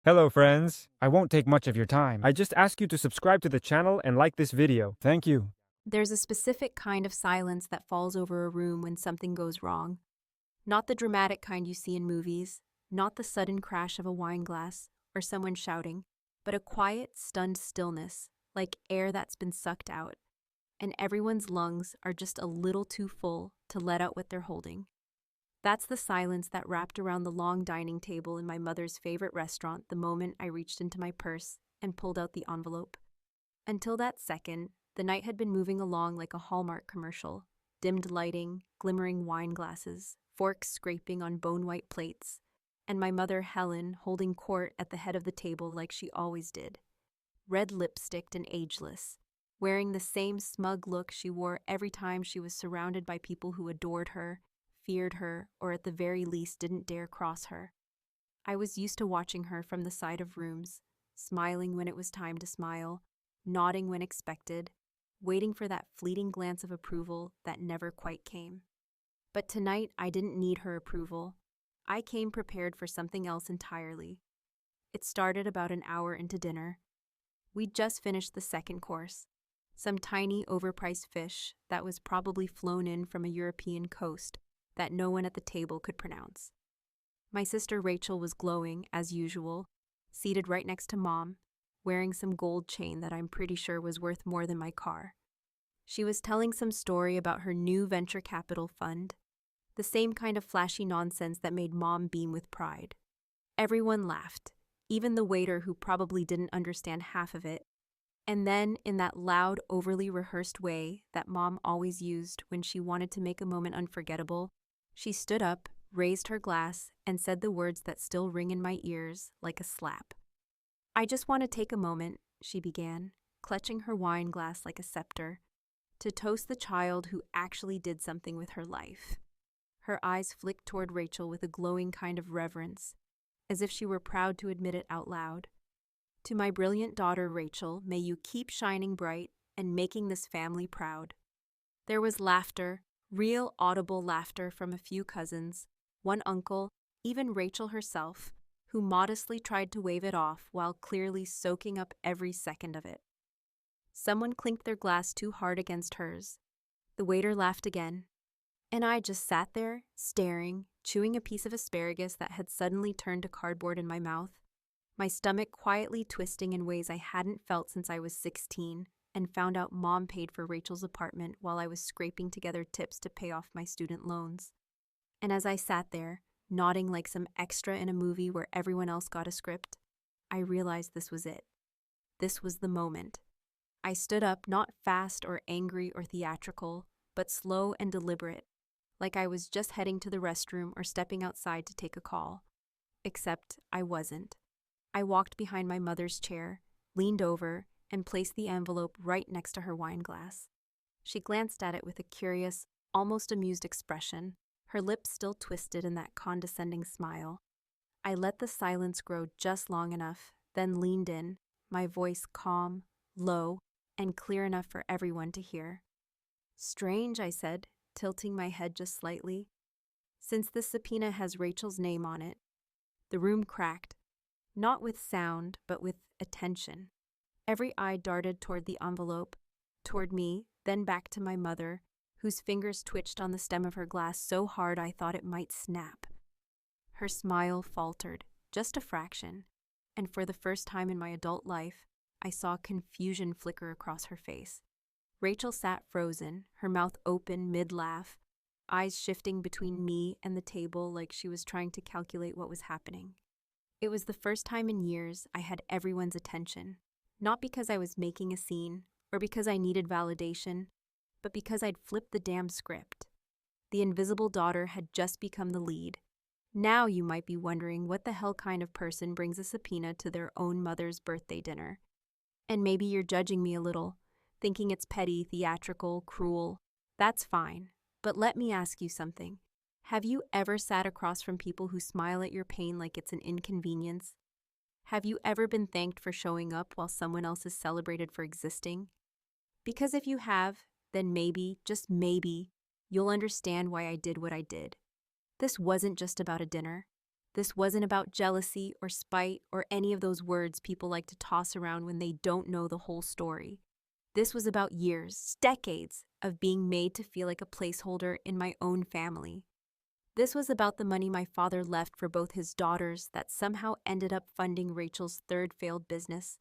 Hello friends, I won't take much of your time. I just ask you to subscribe to the channel and like this video. Thank you. There's a specific kind of silence that falls over a room when something goes wrong. Not the dramatic kind you see in movies, not the sudden crash of a wine glass or someone shouting, but a quiet, stunned stillness, like air that's been sucked out, and everyone's lungs are just a little too full to let out what they're holding. That's the silence that wrapped around the long dining table in my mother's favorite restaurant the moment I reached into my purse and pulled out the envelope. Until that second, the night had been moving along like a Hallmark commercial. Dimmed lighting, glimmering wine glasses, forks scraping on bone-white plates, and my mother Helen holding court at the head of the table like she always did. Red lipsticked and ageless, wearing the same smug look she wore every time she was surrounded by people who adored her, feared her, or at the very least didn't dare cross her. I was used to watching her from the side of rooms, smiling when it was time to smile, nodding when expected, waiting for that fleeting glance of approval that never quite came. But tonight, I didn't need her approval. I came prepared for something else entirely. It started about an hour into dinner. We'd just finished the second course, some tiny, overpriced fish that was probably flown in from a European coast that no one at the table could pronounce. My sister Rachel was glowing, as usual, seated right next to Mom, wearing some gold chain that I'm pretty sure was worth more than my car. She was telling some story about her new venture capital fund, the same kind of flashy nonsense that made Mom beam with pride. Everyone laughed, even the waiter who probably didn't understand half of it. And then, in that loud, overly rehearsed way that Mom always used when she wanted to make a moment unforgettable, she stood up, raised her glass, and said the words that still ring in my ears like a slap. "I just want to take a moment," she began, clutching her wine glass like a scepter, "to toast the child who actually did something with her life." Her eyes flicked toward Rachel with a glowing kind of reverence, as if she were proud to admit it out loud. "To my brilliant daughter, Rachel, may you keep shining bright and making this family proud." There was laughter, real audible laughter from a few cousins, one uncle, even Rachel herself, who modestly tried to wave it off while clearly soaking up every second of it. Someone clinked their glass too hard against hers. The waiter laughed again, and I just sat there, staring, chewing a piece of asparagus that had suddenly turned to cardboard in my mouth, my stomach quietly twisting in ways I hadn't felt since I was 16, and found out Mom paid for Rachel's apartment while I was scraping together tips to pay off my student loans. And as I sat there, nodding like some extra in a movie where everyone else got a script, I realized this was it. This was the moment. I stood up, not fast or angry or theatrical, but slow and deliberate, like I was just heading to the restroom or stepping outside to take a call. Except I wasn't. I walked behind my mother's chair, leaned over, and placed the envelope right next to her wine glass. She glanced at it with a curious, almost amused expression, her lips still twisted in that condescending smile. I let the silence grow just long enough, then leaned in, my voice calm, low, and clear enough for everyone to hear. "Strange," I said, tilting my head just slightly. "Since this subpoena has Rachel's name on it." The room cracked, not with sound, but with attention. Every eye darted toward the envelope, toward me, then back to my mother, whose fingers twitched on the stem of her glass so hard I thought it might snap. Her smile faltered, just a fraction, and for the first time in my adult life, I saw confusion flicker across her face. Rachel sat frozen, her mouth open mid-laugh, eyes shifting between me and the table like she was trying to calculate what was happening. It was the first time in years I had everyone's attention, not because I was making a scene or because I needed validation, but because I'd flipped the damn script. The invisible daughter had just become the lead. Now you might be wondering what the hell kind of person brings a subpoena to their own mother's birthday dinner. And maybe you're judging me a little, thinking it's petty, theatrical, cruel. That's fine. But let me ask you something. Have you ever sat across from people who smile at your pain like it's an inconvenience? Have you ever been thanked for showing up while someone else is celebrated for existing? Because if you have, then maybe, just maybe, you'll understand why I did what I did. This wasn't just about a dinner. This wasn't about jealousy or spite or any of those words people like to toss around when they don't know the whole story. This was about years, decades, of being made to feel like a placeholder in my own family. This was about the money my father left for both his daughters that somehow ended up funding Rachel's third failed business,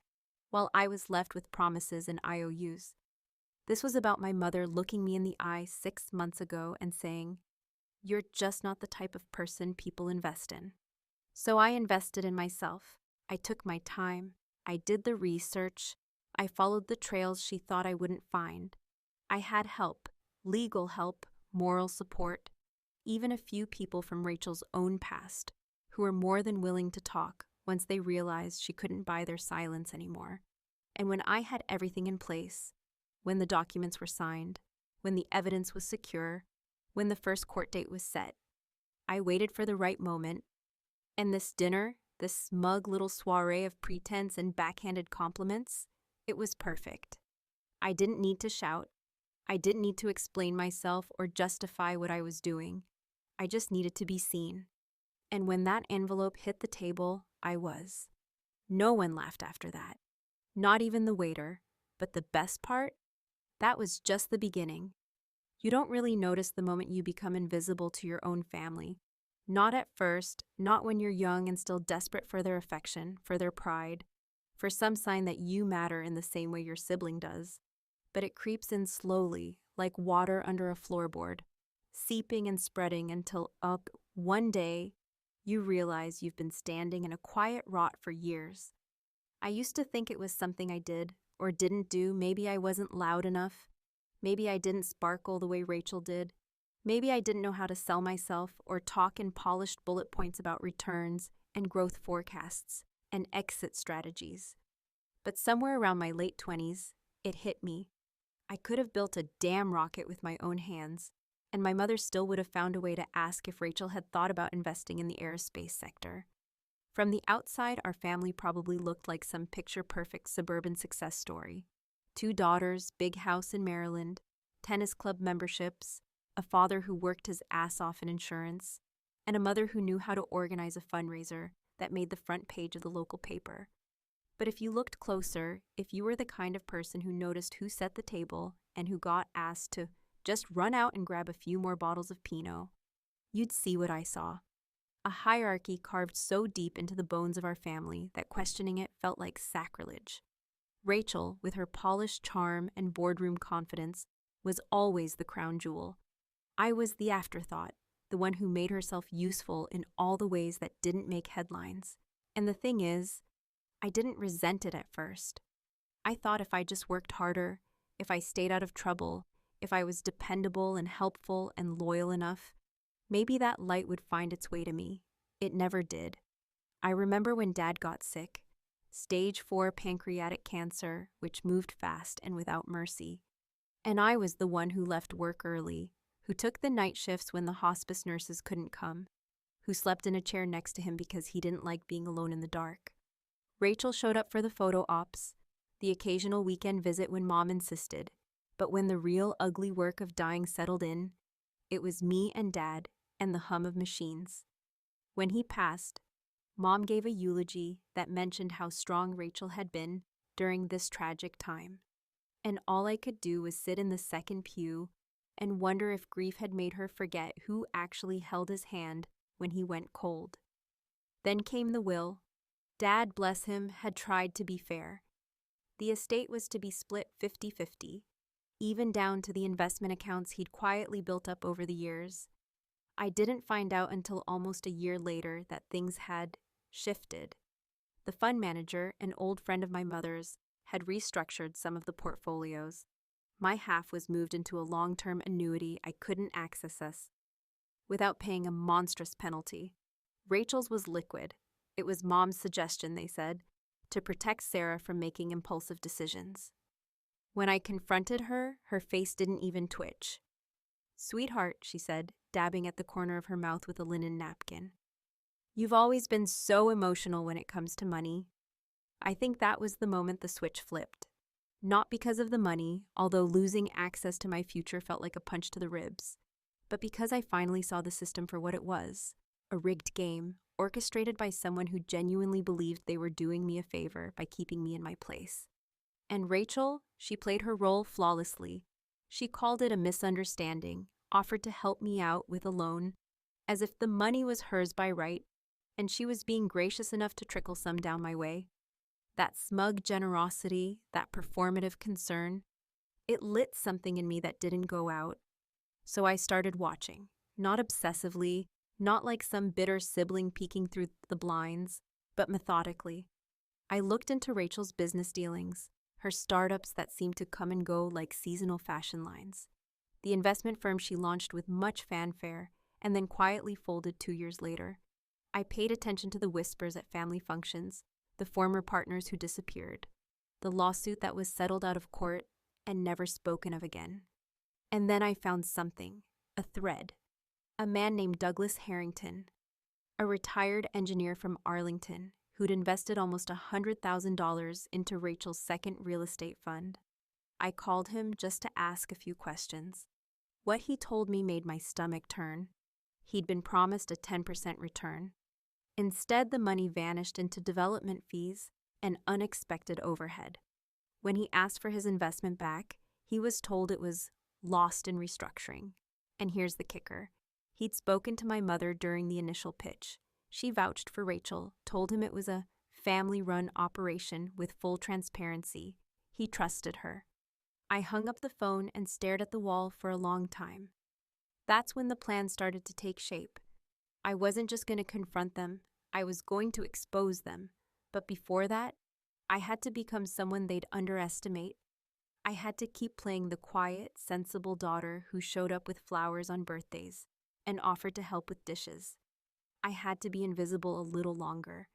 while I was left with promises and IOUs. This was about my mother looking me in the eye 6 months ago and saying, "You're just not the type of person people invest in." So I invested in myself. I took my time. I did the research. I followed the trails she thought I wouldn't find. I had help, legal help, moral support, even a few people from Rachel's own past who were more than willing to talk once they realized she couldn't buy their silence anymore. And when I had everything in place, when the documents were signed, when the evidence was secure, when the first court date was set, I waited for the right moment. And this dinner, this smug little soiree of pretense and backhanded compliments, it was perfect. I didn't need to shout. I didn't need to explain myself or justify what I was doing. I just needed to be seen. And when that envelope hit the table, I was. No one laughed after that. Not even the waiter. But the best part? That was just the beginning. You don't really notice the moment you become invisible to your own family. Not at first, not when you're young and still desperate for their affection, for their pride, for some sign that you matter in the same way your sibling does. But it creeps in slowly, like water under a floorboard, seeping and spreading until one day you realize you've been standing in a quiet rot for years. I used to think it was something I did or didn't do. Maybe I wasn't loud enough. Maybe I didn't sparkle the way Rachel did. Maybe I didn't know how to sell myself or talk in polished bullet points about returns and growth forecasts and exit strategies. But somewhere around my late 20s, it hit me. I could have built a damn rocket with my own hands, and my mother still would have found a way to ask if Rachel had thought about investing in the aerospace sector. From the outside, our family probably looked like some picture-perfect suburban success story. 2 daughters, big house in Maryland, tennis club memberships, a father who worked his ass off in insurance, and a mother who knew how to organize a fundraiser that made the front page of the local paper. But if you looked closer, if you were the kind of person who noticed who set the table and who got asked to just run out and grab a few more bottles of Pinot, you'd see what I saw. A hierarchy carved so deep into the bones of our family that questioning it felt like sacrilege. Rachel, with her polished charm and boardroom confidence, was always the crown jewel. I was the afterthought, the one who made herself useful in all the ways that didn't make headlines. And the thing is, I didn't resent it at first. I thought if I just worked harder, if I stayed out of trouble, if I was dependable and helpful and loyal enough, maybe that light would find its way to me. It never did. I remember when Dad got sick, stage 4 pancreatic cancer, which moved fast and without mercy. And I was the one who left work early, who took the night shifts when the hospice nurses couldn't come, who slept in a chair next to him because he didn't like being alone in the dark. Rachel showed up for the photo ops, the occasional weekend visit when Mom insisted, but when the real ugly work of dying settled in, it was me and Dad and the hum of machines. When he passed, Mom gave a eulogy that mentioned how strong Rachel had been during this tragic time, and all I could do was sit in the second pew and wonder if grief had made her forget who actually held his hand when he went cold. Then came the will. Dad, bless him, had tried to be fair. The estate was to be split 50-50, even down to the investment accounts he'd quietly built up over the years. I didn't find out until almost a year later that things had shifted. The fund manager, an old friend of my mother's, had restructured some of the portfolios. My half was moved into a long-term annuity I couldn't access without paying a monstrous penalty. Rachel's was liquid. It was Mom's suggestion, they said, to protect Sarah from making impulsive decisions. When I confronted her, her face didn't even twitch. "Sweetheart," she said, dabbing at the corner of her mouth with a linen napkin. "You've always been so emotional when it comes to money." I think that was the moment the switch flipped. Not because of the money, although losing access to my future felt like a punch to the ribs, but because I finally saw the system for what it was, a rigged game, orchestrated by someone who genuinely believed they were doing me a favor by keeping me in my place. And Rachel, she played her role flawlessly. She called it a misunderstanding, offered to help me out with a loan, as if the money was hers by right, and she was being gracious enough to trickle some down my way. That smug generosity, that performative concern, it lit something in me that didn't go out. So I started watching, not obsessively, not like some bitter sibling peeking through the blinds, but methodically. I looked into Rachel's business dealings, her startups that seemed to come and go like seasonal fashion lines, the investment firm she launched with much fanfare and then quietly folded 2 years later. I paid attention to the whispers at family functions, the former partners who disappeared, the lawsuit that was settled out of court and never spoken of again. And then I found something, a thread. A man named Douglas Harrington, a retired engineer from Arlington who'd invested almost $100,000 into Rachel's second real estate fund. I called him just to ask a few questions. What he told me made my stomach turn. He'd been promised a 10% return. Instead, the money vanished into development fees and unexpected overhead. When he asked for his investment back, he was told it was lost in restructuring. And here's the kicker. He'd spoken to my mother during the initial pitch. She vouched for Rachel, told him it was a family-run operation with full transparency. He trusted her. I hung up the phone and stared at the wall for a long time. That's when the plan started to take shape. I wasn't just going to confront them, I was going to expose them. But before that, I had to become someone they'd underestimate. I had to keep playing the quiet, sensible daughter who showed up with flowers on birthdays and offered to help with dishes. I had to be invisible a little longer.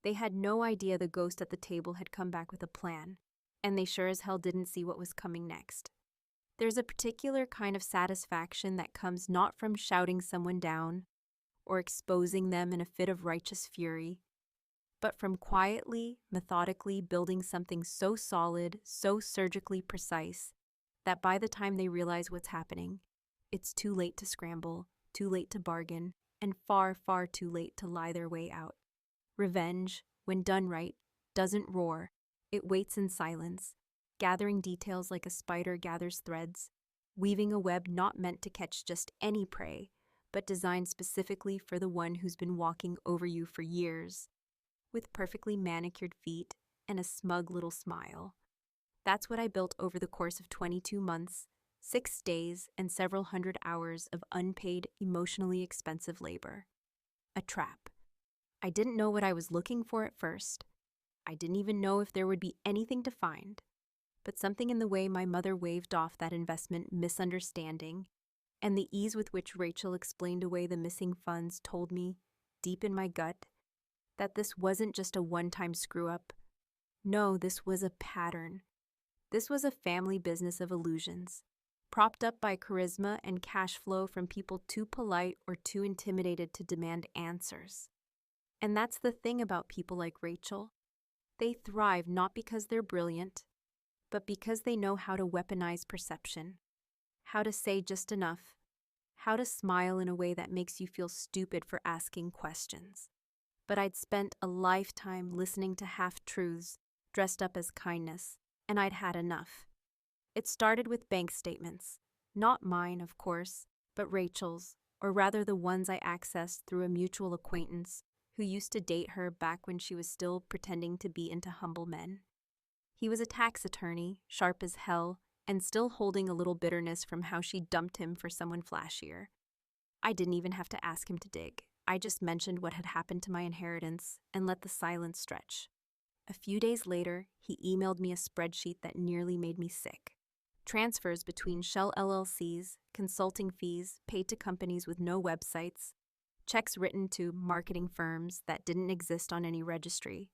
They had no idea the ghost at the table had come back with a plan, and they sure as hell didn't see what was coming next. There's a particular kind of satisfaction that comes not from shouting someone down or exposing them in a fit of righteous fury, but from quietly, methodically building something so solid, so surgically precise, that by the time they realize what's happening, it's too late to scramble, too late to bargain, and far, far too late to lie their way out. Revenge, when done right, doesn't roar. It waits in silence, gathering details like a spider gathers threads, weaving a web not meant to catch just any prey, but designed specifically for the one who's been walking over you for years, with perfectly manicured feet and a smug little smile. That's what I built over the course of 22 months, 6 days, and several hundred hours of unpaid, emotionally expensive labor. A trap. I didn't know what I was looking for at first. I didn't even know if there would be anything to find. But something in the way my mother waved off that investment misunderstanding, and the ease with which Rachel explained away the missing funds told me, deep in my gut, that this wasn't just a one-time screw-up. No, this was a pattern. This was a family business of illusions, propped up by charisma and cash flow from people too polite or too intimidated to demand answers. And that's the thing about people like Rachel. They thrive not because they're brilliant, but because they know how to weaponize perception, how to say just enough, how to smile in a way that makes you feel stupid for asking questions. But I'd spent a lifetime listening to half-truths dressed up as kindness, and I'd had enough. It started with bank statements, not mine, of course, but Rachel's, or rather the ones I accessed through a mutual acquaintance who used to date her back when she was still pretending to be into humble men. He was a tax attorney, sharp as hell, and still holding a little bitterness from how she dumped him for someone flashier. I didn't even have to ask him to dig. I just mentioned what had happened to my inheritance and let the silence stretch. A few days later, he emailed me a spreadsheet that nearly made me sick. Transfers between shell LLCs, consulting fees paid to companies with no websites, checks written to marketing firms that didn't exist on any registry.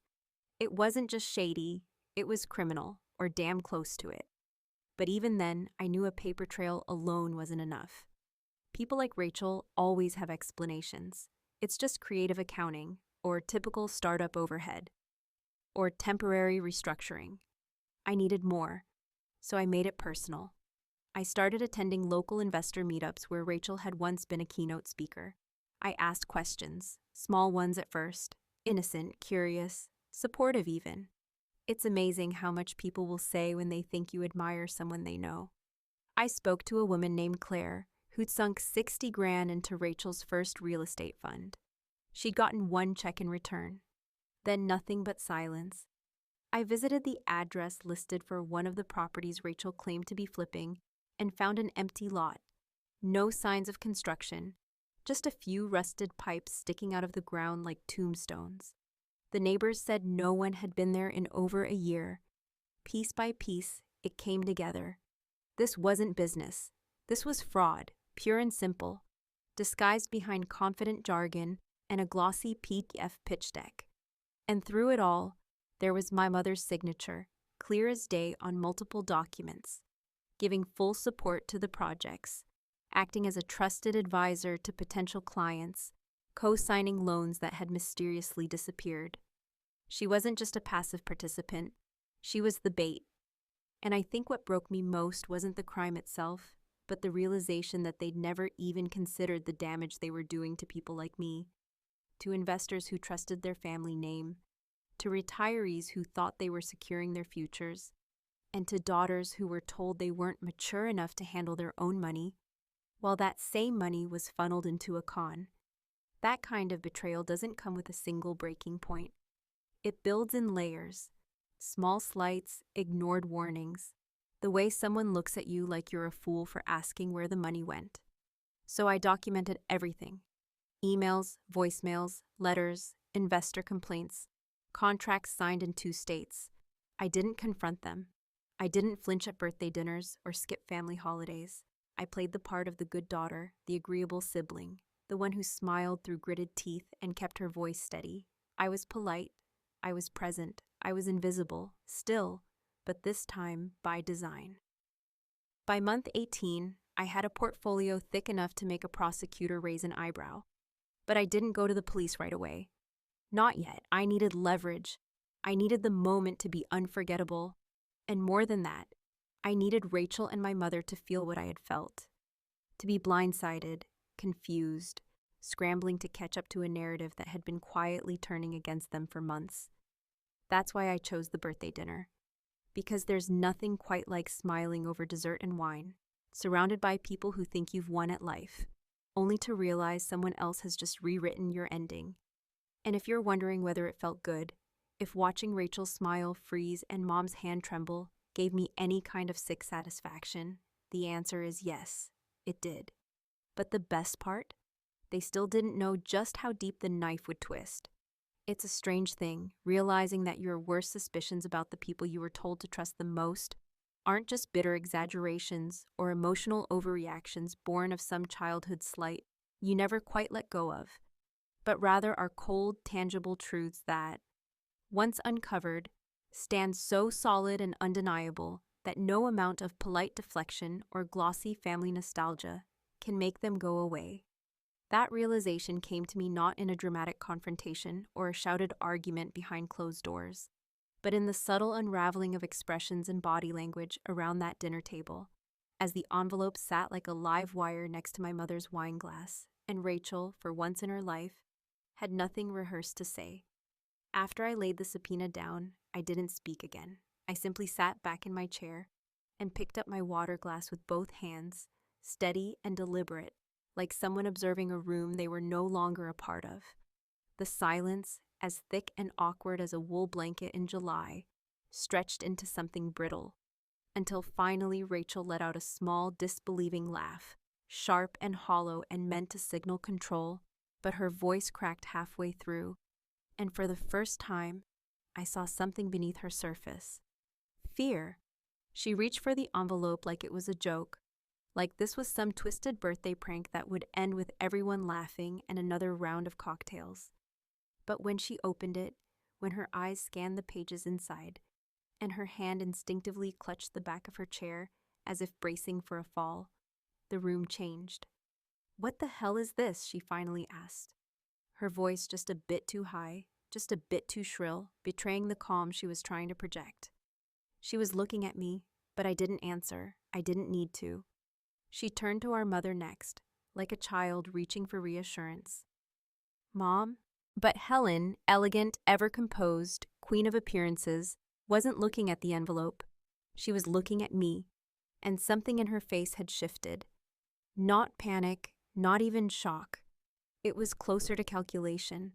It wasn't just shady, it was criminal, or damn close to it. But even then, I knew a paper trail alone wasn't enough. People like Rachel always have explanations. It's just creative accounting, or typical startup overhead, or temporary restructuring. I needed more, so I made it personal. I started attending local investor meetups where Rachel had once been a keynote speaker. I asked questions, small ones at first, innocent, curious, supportive even. It's amazing how much people will say when they think you admire someone they know. I spoke to a woman named Claire who'd sunk 60 grand into Rachel's first real estate fund. She'd gotten one check in return, then nothing but silence. I visited the address listed for one of the properties Rachel claimed to be flipping and found an empty lot. No signs of construction, just a few rusted pipes sticking out of the ground like tombstones. The neighbors said no one had been there in over a year. Piece by piece, it came together. This wasn't business. This was fraud, pure and simple, disguised behind confident jargon and a glossy PDF pitch deck. And through it all, there was my mother's signature, clear as day on multiple documents, giving full support to the projects, acting as a trusted advisor to potential clients, co-signing loans that had mysteriously disappeared. She wasn't just a passive participant, she was the bait. And I think what broke me most wasn't the crime itself, but the realization that they'd never even considered the damage they were doing to people like me, to investors who trusted their family name, to retirees who thought they were securing their futures, and to daughters who were told they weren't mature enough to handle their own money, while that same money was funneled into a con. That kind of betrayal doesn't come with a single breaking point. It builds in layers, small slights, ignored warnings, the way someone looks at you like you're a fool for asking where the money went. So I documented everything: emails, voicemails, letters, investor complaints, contracts signed in 2 states. I didn't confront them. I didn't flinch at birthday dinners or skip family holidays. I played the part of the good daughter, the agreeable sibling, the one who smiled through gritted teeth and kept her voice steady. I was polite, I was present, I was invisible, still, but this time by design. By month 18, I had a portfolio thick enough to make a prosecutor raise an eyebrow. But I didn't go to the police right away. Not yet. I needed leverage. I needed the moment to be unforgettable. And more than that, I needed Rachel and my mother to feel what I had felt. To be blindsided, confused, scrambling to catch up to a narrative that had been quietly turning against them for months. That's why I chose the birthday dinner. Because there's nothing quite like smiling over dessert and wine, surrounded by people who think you've won at life, only to realize someone else has just rewritten your ending. And if you're wondering whether it felt good, if watching Rachel's smile freeze and Mom's hand tremble gave me any kind of sick satisfaction, the answer is yes, it did. But the best part? They still didn't know just how deep the knife would twist. It's a strange thing, realizing that your worst suspicions about the people you were told to trust the most aren't just bitter exaggerations or emotional overreactions born of some childhood slight you never quite let go of, but rather are cold, tangible truths that, once uncovered, stand so solid and undeniable that no amount of polite deflection or glossy family nostalgia can make them go away. That realization came to me not in a dramatic confrontation or a shouted argument behind closed doors, but in the subtle unraveling of expressions and body language around that dinner table, as the envelope sat like a live wire next to my mother's wine glass, and Rachel, for once in her life, had nothing rehearsed to say. After I laid the subpoena down, I didn't speak again. I simply sat back in my chair and picked up my water glass with both hands, steady and deliberate, like someone observing a room they were no longer a part of. The silence, as thick and awkward as a wool blanket in July, stretched into something brittle, until finally Rachel let out a small, disbelieving laugh, sharp and hollow and meant to signal control, but her voice cracked halfway through, and for the first time, I saw something beneath her surface. Fear. She reached for the envelope like it was a joke, like this was some twisted birthday prank that would end with everyone laughing and another round of cocktails. But when she opened it, when her eyes scanned the pages inside, and her hand instinctively clutched the back of her chair as if bracing for a fall, the room changed. "What the hell is this?" she finally asked, her voice just a bit too high, just a bit too shrill, betraying the calm she was trying to project. She was looking at me, but I didn't answer. I didn't need to. She turned to our mother next, like a child reaching for reassurance. Mom? But Helen, elegant, ever composed, queen of appearances, wasn't looking at the envelope. She was looking at me, and something in her face had shifted. Not panic, not even shock. It was closer to calculation,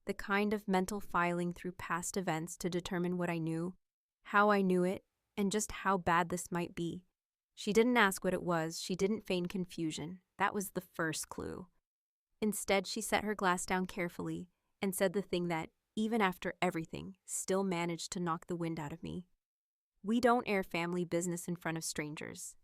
the kind of mental filing through past events to determine what I knew, how I knew it, and just how bad this might be. She didn't ask what it was, she didn't feign confusion. That was the first clue. Instead, she set her glass down carefully and said the thing that, even after everything, still managed to knock the wind out of me. We don't air family business in front of strangers.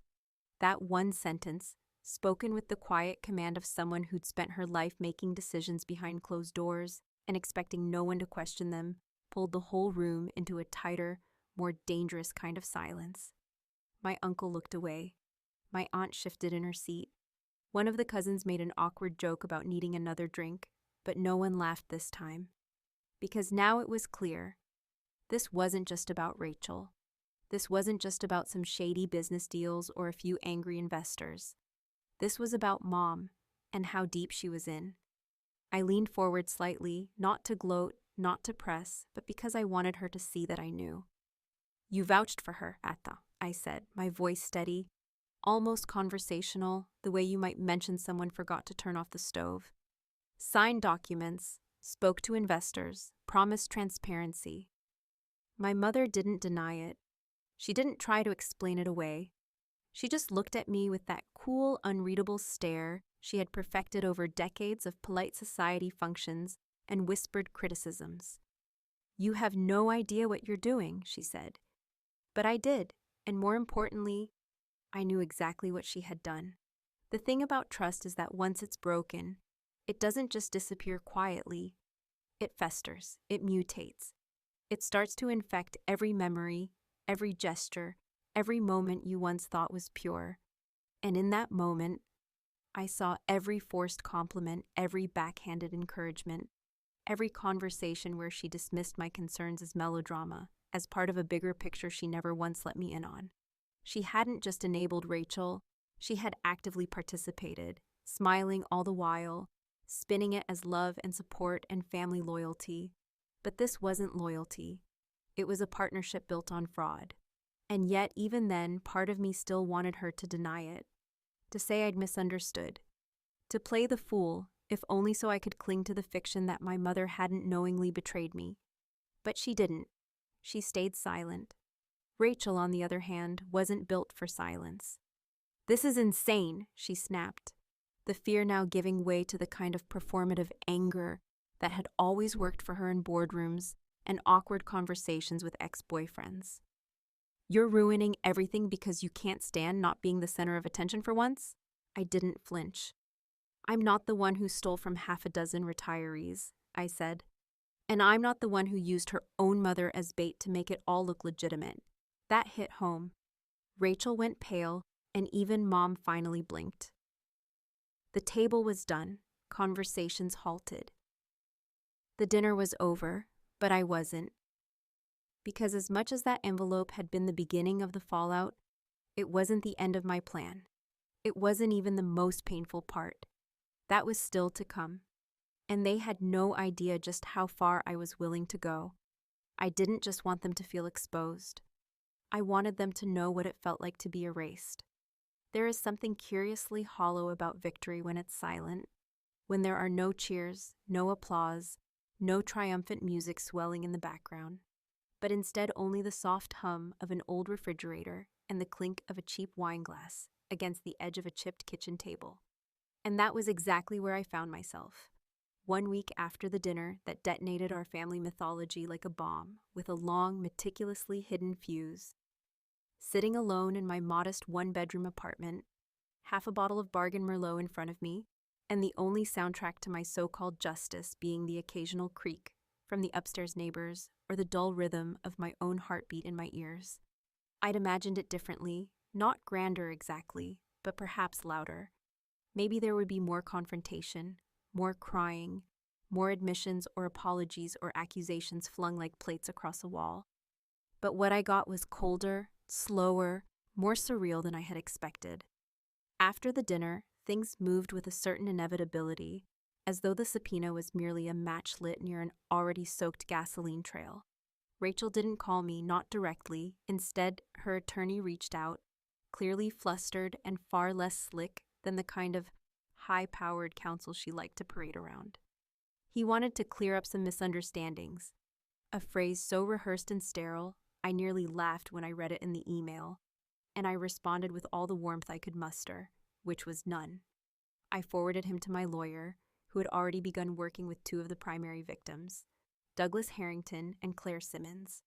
That one sentence, spoken with the quiet command of someone who'd spent her life making decisions behind closed doors and expecting no one to question them, pulled the whole room into a tighter, more dangerous kind of silence. My uncle looked away. My aunt shifted in her seat. One of the cousins made an awkward joke about needing another drink, but no one laughed this time. Because now it was clear. This wasn't just about Rachel. This wasn't just about some shady business deals or a few angry investors. This was about Mom and how deep she was in. I leaned forward slightly, not to gloat, not to press, but because I wanted her to see that I knew. You vouched for her, Atta, I said, my voice steady, almost conversational, the way you might mention someone forgot to turn off the stove. Signed documents, spoke to investors, promised transparency. My mother didn't deny it. She didn't try to explain it away. She just looked at me with that cool, unreadable stare she had perfected over decades of polite society functions and whispered criticisms. You have no idea what you're doing, she said. But I did, and more importantly, I knew exactly what she had done. The thing about trust is that once it's broken, it doesn't just disappear quietly. It festers, it mutates. It starts to infect every memory, every gesture, every moment you once thought was pure. And in that moment, I saw every forced compliment, every backhanded encouragement, every conversation where she dismissed my concerns as melodrama, as part of a bigger picture she never once let me in on. She hadn't just enabled Rachel, she had actively participated, smiling all the while, spinning it as love and support and family loyalty. But this wasn't loyalty. It was a partnership built on fraud. And yet, even then, part of me still wanted her to deny it, to say I'd misunderstood, to play the fool, if only so I could cling to the fiction that my mother hadn't knowingly betrayed me. But she didn't. She stayed silent. Rachel, on the other hand, wasn't built for silence. This is insane, she snapped, the fear now giving way to the kind of performative anger that had always worked for her in boardrooms and awkward conversations with ex-boyfriends. You're ruining everything because you can't stand not being the center of attention for once? I didn't flinch. I'm not the one who stole from half a dozen retirees, I said. And I'm not the one who used her own mother as bait to make it all look legitimate. That hit home. Rachel went pale, and even Mom finally blinked. The table was done. Conversations halted. The dinner was over, but I wasn't. Because as much as that envelope had been the beginning of the fallout, it wasn't the end of my plan. It wasn't even the most painful part. That was still to come. And they had no idea just how far I was willing to go. I didn't just want them to feel exposed. I wanted them to know what it felt like to be erased. There is something curiously hollow about victory when it's silent, when there are no cheers, no applause, no triumphant music swelling in the background, but instead only the soft hum of an old refrigerator and the clink of a cheap wine glass against the edge of a chipped kitchen table. And that was exactly where I found myself. 1 week after the dinner that detonated our family mythology like a bomb with a long, meticulously hidden fuse. Sitting alone in my modest one-bedroom apartment, half a bottle of Bargain Merlot in front of me, and the only soundtrack to my so-called justice being the occasional creak from the upstairs neighbors or the dull rhythm of my own heartbeat in my ears. I'd imagined it differently, not grander exactly, but perhaps louder. Maybe there would be more confrontation, more crying, more admissions or apologies or accusations flung like plates across a wall. But what I got was colder, slower, more surreal than I had expected. After the dinner, things moved with a certain inevitability, as though the subpoena was merely a match lit near an already soaked gasoline trail. Rachel didn't call me, not directly. Instead, her attorney reached out, clearly flustered and far less slick than the kind of high-powered counsel she liked to parade around. He wanted to clear up some misunderstandings, a phrase so rehearsed and sterile, I nearly laughed when I read it in the email, and I responded with all the warmth I could muster, which was none. I forwarded him to my lawyer, who had already begun working with two of the primary victims, Douglas Harrington and Claire Simmons,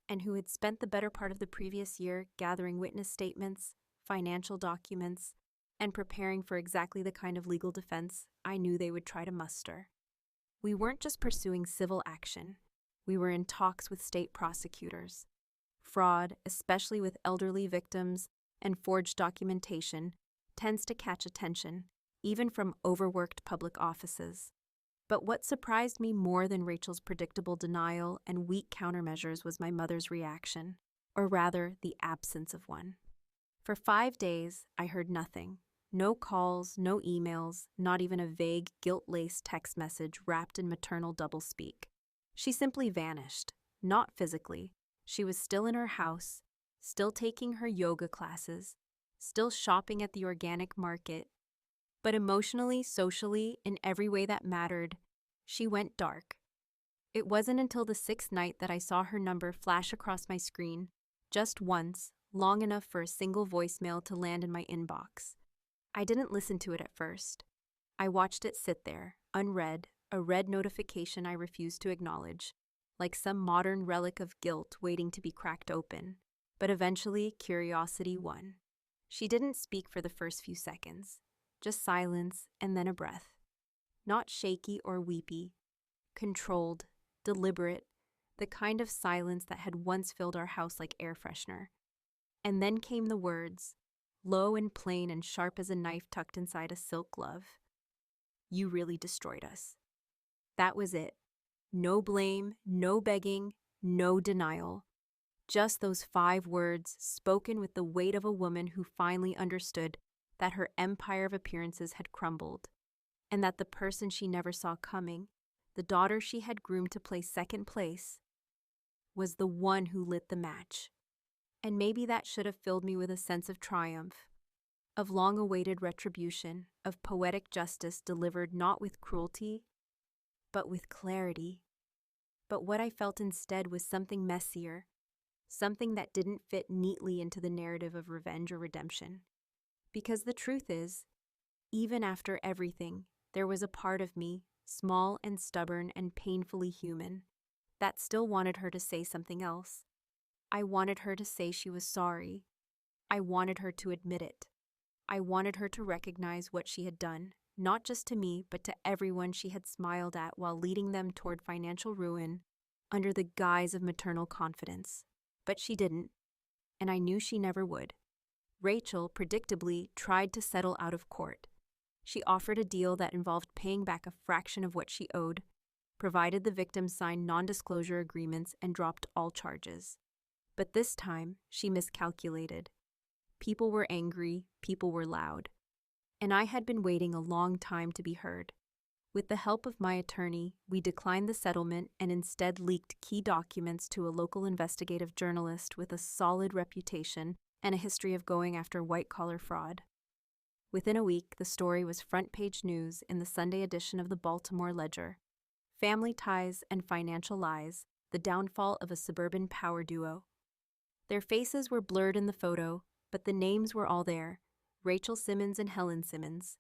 and who had spent the better part of the previous year gathering witness statements, financial documents, and preparing for exactly the kind of legal defense I knew they would try to muster. We weren't just pursuing civil action. We were in talks with state prosecutors. Fraud, especially with elderly victims, and forged documentation, tends to catch attention, even from overworked public offices. But what surprised me more than Rachel's predictable denial and weak countermeasures was my mother's reaction, or rather, the absence of one. For 5 days, I heard nothing. No calls, no emails, not even a vague, guilt-laced text message wrapped in maternal doublespeak. She simply vanished, not physically. She was still in her house, still taking her yoga classes, still shopping at the organic market. But emotionally, socially, in every way that mattered, she went dark. It wasn't until the 6th night that I saw her number flash across my screen, just once, long enough for a single voicemail to land in my inbox. I didn't listen to it at first. I watched it sit there, unread, a red notification I refused to acknowledge, like some modern relic of guilt waiting to be cracked open. But eventually, curiosity won. She didn't speak for the first few seconds, just silence and then a breath. Not shaky or weepy, controlled, deliberate, the kind of silence that had once filled our house like air freshener. And then came the words, low and plain and sharp as a knife tucked inside a silk glove. You really destroyed us. That was it. No blame, no begging, no denial. Just those 5 words spoken with the weight of a woman who finally understood that her empire of appearances had crumbled, and that the person she never saw coming, the daughter she had groomed to play second place, was the one who lit the match. And maybe that should have filled me with a sense of triumph, of long-awaited retribution, of poetic justice delivered not with cruelty, but with clarity. But what I felt instead was something messier, something that didn't fit neatly into the narrative of revenge or redemption. Because the truth is, even after everything, there was a part of me, small and stubborn and painfully human, that still wanted her to say something else. I wanted her to say she was sorry. I wanted her to admit it. I wanted her to recognize what she had done, not just to me, but to everyone she had smiled at while leading them toward financial ruin under the guise of maternal confidence. But she didn't, and I knew she never would. Rachel, predictably, tried to settle out of court. She offered a deal that involved paying back a fraction of what she owed, provided the victims signed non-disclosure agreements, and dropped all charges. But this time, she miscalculated. People were angry, people were loud. And I had been waiting a long time to be heard. With the help of my attorney, we declined the settlement and instead leaked key documents to a local investigative journalist with a solid reputation and a history of going after white-collar fraud. Within a week, the story was front-page news in the Sunday edition of the Baltimore Ledger. Family ties and financial lies, the downfall of a suburban power duo. Their faces were blurred in the photo, but the names were all there, Rachel Simmons and Helen Simmons,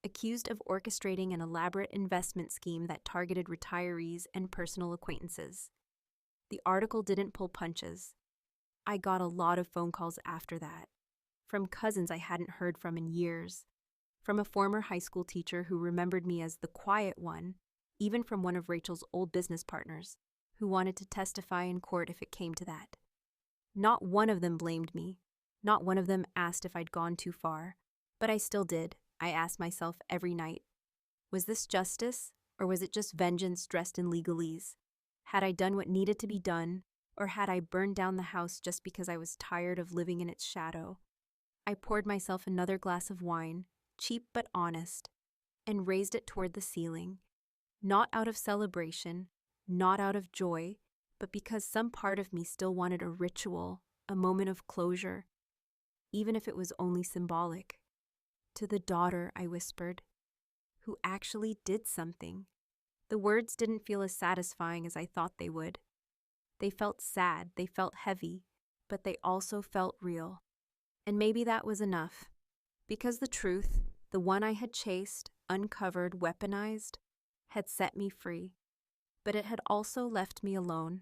accused of orchestrating an elaborate investment scheme that targeted retirees and personal acquaintances. The article didn't pull punches. I got a lot of phone calls after that, from cousins I hadn't heard from in years, from a former high school teacher who remembered me as the quiet one, even from one of Rachel's old business partners, who wanted to testify in court if it came to that. Not one of them blamed me. Not one of them asked if I'd gone too far. But I still did. I asked myself every night, was this justice, or was it just vengeance dressed in legalese? Had I done what needed to be done, or had I burned down the house just because I was tired of living in its shadow? I poured myself another glass of wine, cheap but honest, and raised it toward the ceiling, not out of celebration, not out of joy, but because some part of me still wanted a ritual, a moment of closure, even if it was only symbolic. To the daughter, I whispered, who actually did something. The words didn't feel as satisfying as I thought they would. They felt sad, they felt heavy, but they also felt real. And maybe that was enough, because the truth, the one I had chased, uncovered, weaponized, had set me free. But it had also left me alone.